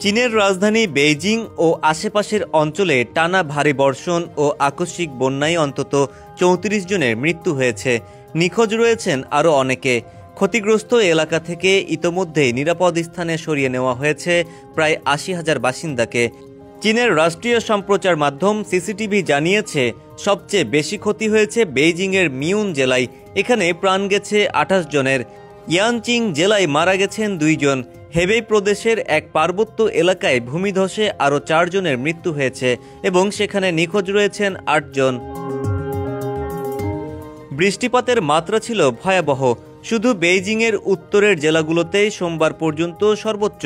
চীনের রাজধানী বেইজিং ও আশেপাশের অঞ্চলে টানা ভারী বর্ষণ ও আকস্মিক বন্যায় অন্তত ৩৪ জনের মৃত্যু হয়েছে। নিখোঁজ রয়েছেন আরও অনেকে। ক্ষতিগ্রস্ত এলাকা থেকে ইতোমধ্যেই নিরাপদ স্থানে সরিয়ে নেওয়া হয়েছে প্রায় ৮০,০০০ বাসিন্দাকে। চীনের রাষ্ট্রীয় সম্প্রচার মাধ্যম সিসিটিভি জানিয়েছে, সবচেয়ে বেশি ক্ষতি হয়েছে বেইজিংয়ের মিউন জেলায়। এখানে প্রাণ গেছে ২৮ জনের। ইয়ানচিং জেলায় মারা গেছেন ২ জন। হেবেই প্রদেশের এক পার্বত্য এলাকায় ভূমিধসে আরও ৪ জনের মৃত্যু হয়েছে এবং সেখানে নিখোঁজ রয়েছেন ৮ জন। বৃষ্টিপাতের মাত্রা ছিল ভয়াবহ। শুধু বেইজিংয়ের উত্তরের জেলাগুলোতেই সোমবার পর্যন্ত সর্বোচ্চ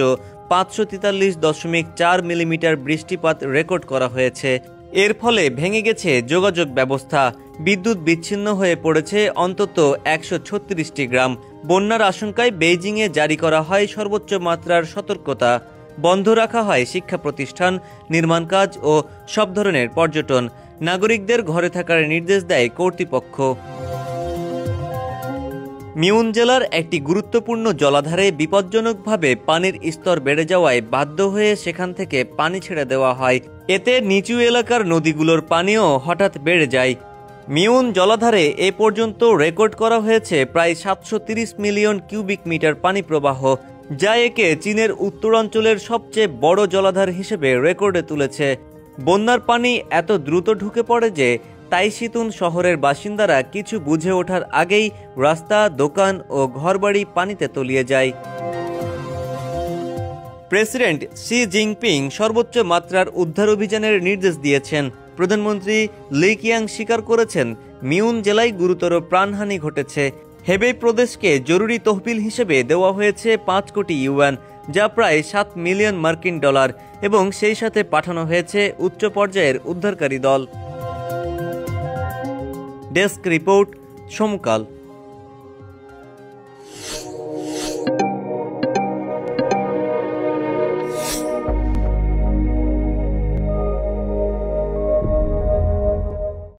৫৪৩.৪ মিলিমিটার বৃষ্টিপাত রেকর্ড করা হয়েছে। এর ফলে ভেঙে গেছে যোগাযোগ ব্যবস্থা, বিদ্যুৎ বিচ্ছিন্ন হয়ে পড়েছে অন্তত ১৩৬টি গ্রাম। বন্যার আশঙ্কায় বেইজিংয়ে জারি করা হয় সর্বোচ্চ মাত্রার সতর্কতা। বন্ধ রাখা হয় শিক্ষা প্রতিষ্ঠান, নির্মাণ কাজ ও সব ধরনের পর্যটন। নাগরিকদের ঘরে থাকার নির্দেশ দেয় কর্তৃপক্ষ। মিউন জেলার একটি গুরুত্বপূর্ণ জলাধারে বিপজ্জনকভাবে পানির স্তর বেড়ে যাওয়ায় বাধ্য হয়ে সেখান থেকে পানি ছেড়ে দেওয়া হয়। এতে নিচু এলাকার নদীগুলোর পানিও হঠাৎ বেড়ে যায়। মিউন জলাধারে এ পর্যন্ত রেকর্ড করা হয়েছে প্রায় ৭৩০ মিলিয়ন কিউবিক মিটার পানি প্রবাহ, যা একে চীনের উত্তরাঞ্চলের সবচেয়ে বড় জলাধার হিসেবে রেকর্ডে তুলেছে। বন্যার পানি এত দ্রুত ঢুকে পড়ে যে তাইশিতুন শহরের বাসিন্দারা কিছু বুঝে ওঠার আগেই রাস্তা, দোকান ও ঘরবাড়ি পানিতে তলিয়ে যায়। প্রেসিডেন্ট শি জিনপিং সর্বোচ্চ মাত্রার উদ্ধার অভিযানের নির্দেশ দিয়েছেন। প্রধানমন্ত্রী লি কিয়াং স্বীকার করেছেন, মিউন জেলায় গুরুতর প্রাণহানি ঘটেছে। হেবেই প্রদেশকে জরুরি তহবিল হিসেবে দেওয়া হয়েছে ৫ কোটি ইউয়ান, যা প্রায় ৭ মিলিয়ন মার্কিন ডলার, এবং সেই সাথে পাঠানো হয়েছে উচ্চ পর্যায়ের উদ্ধারকারী দল। ডেস্ক রিপোর্ট, সমকাল।